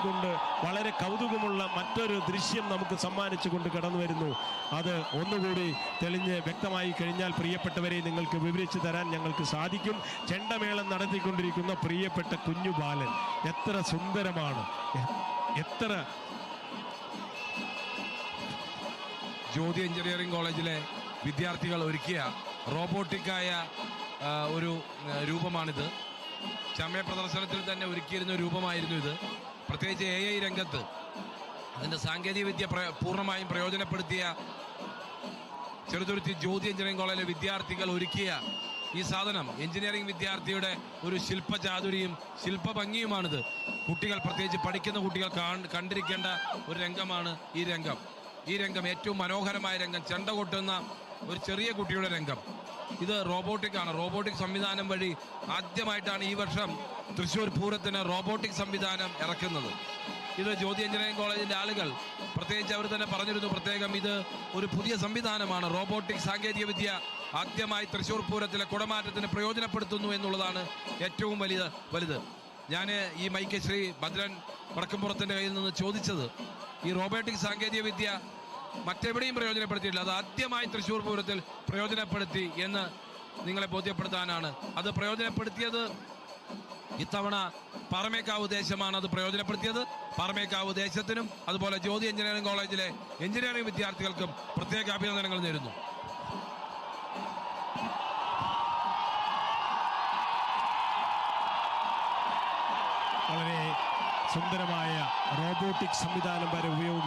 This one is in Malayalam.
നൽകിക്കൊണ്ട് വളരെ കൗതുകമുള്ള മറ്റൊരു ദൃശ്യം നമുക്ക് സമ്മാനിച്ചുകൊണ്ട് കടന്നു വരുന്നു. അത് ഒന്നുകൂടി തെളിഞ്ഞ് വ്യക്തമായി കഴിഞ്ഞാൽ പ്രിയപ്പെട്ടവരെ നിങ്ങൾക്ക് വിവരിച്ചു തരാൻ ഞങ്ങൾക്ക് സാധിക്കും. ചെണ്ടമേളം നടത്തിക്കൊണ്ടിരിക്കുന്ന പ്രിയപ്പെട്ട കുഞ്ഞു ബാലൻ എത്ര സുന്ദരമാണ്, എത്ര ജ്യോതി എഞ്ചിനീയറിംഗ് കോളേജിലെ വിദ്യാർത്ഥികൾ ഒരുക്കിയ റോബോട്ടിക്കായ ഒരു രൂപമാണിത്. ചമയ പ്രദർശനത്തിൽ തന്നെ ഒരുക്കിയിരുന്ന രൂപമായിരുന്നു ഇത്. പ്രത്യേകിച്ച് AI രംഗത്ത് അതിൻ്റെ സാങ്കേതികവിദ്യ പൂർണ്ണമായും പ്രയോജനപ്പെടുത്തിയ ചെറുതുരുത്തി ജ്യോതി എഞ്ചിനീയറിംഗ് കോളേജിലെ വിദ്യാർത്ഥികൾ ഒരുക്കിയ ഈ സാധനം എഞ്ചിനീയറിംഗ് വിദ്യാർത്ഥിയുടെ ഒരു ശില്പചാതുരിയും ശില്പഭംഗിയുമാണിത്. കുട്ടികൾ, പ്രത്യേകിച്ച് പഠിക്കുന്ന കുട്ടികൾ കണ്ടിരിക്കേണ്ട ഒരു രംഗമാണ് ഈ രംഗം. ഈ രംഗം ഏറ്റവും മനോഹരമായ രംഗം, ചെണ്ട കൊട്ടുന്ന ഒരു ചെറിയ കുട്ടിയുടെ രംഗം. ഇത് റോബോട്ടിക്കാണ്. റോബോട്ടിക് സംവിധാനം വഴി ആദ്യമായിട്ടാണ് ഈ വർഷം തൃശ്ശൂർ പൂരത്തിന് റോബോട്ടിക് സംവിധാനം ഇറക്കുന്നത്. ഇത് ജ്യോതി എഞ്ചിനീയറിംഗ് കോളേജിൻ്റെ ആളുകൾ പ്രത്യേകിച്ച് അവർ തന്നെ പറഞ്ഞിരുന്നു, പ്രത്യേകം ഇത് ഒരു പുതിയ സംവിധാനമാണ്. റോബോട്ടിക് സാങ്കേതികവിദ്യ ആദ്യമായി തൃശ്ശൂർ പൂരത്തിലെ കുടമാറ്റത്തിന് പ്രയോജനപ്പെടുത്തുന്നു എന്നുള്ളതാണ് ഏറ്റവും വലുത്. ഞാൻ ഈ മൈക്ക് ശ്രീ ഭദ്രൻ വടക്കുംപുറത്തിൻ്റെ കയ്യിൽ നിന്ന് ചോദിച്ചത്, ഈ റോബോട്ടിക് സാങ്കേതികവിദ്യ മറ്റെവിടെയും പ്രയോജനപ്പെടുത്തിയിട്ടില്ല, അത് ആദ്യമായി തൃശ്ശൂർ പൂരത്തിൽ പ്രയോജനപ്പെടുത്തി എന്ന് നിങ്ങളെ ബോധ്യപ്പെടുത്താനാണ്. അത് പ്രയോജനപ്പെടുത്തിയത് ഇത്തവണ പാറമേക്കാവ് ദേശമാണ് അത് പ്രയോജനപ്പെടുത്തിയത്. പാറമേക്കാവ് ദേശത്തിനും അതുപോലെ ജ്യോതി എഞ്ചിനീയറിംഗ് കോളേജിലെ എഞ്ചിനീയറിംഗ് വിദ്യാർത്ഥികൾക്കും പ്രത്യേക അഭിനന്ദനങ്ങൾ നേരുന്നു. വളരെ സുന്ദരമായ റോബോട്ടിക് സംവിധാനം വരെ ഉപയോഗിച്ചു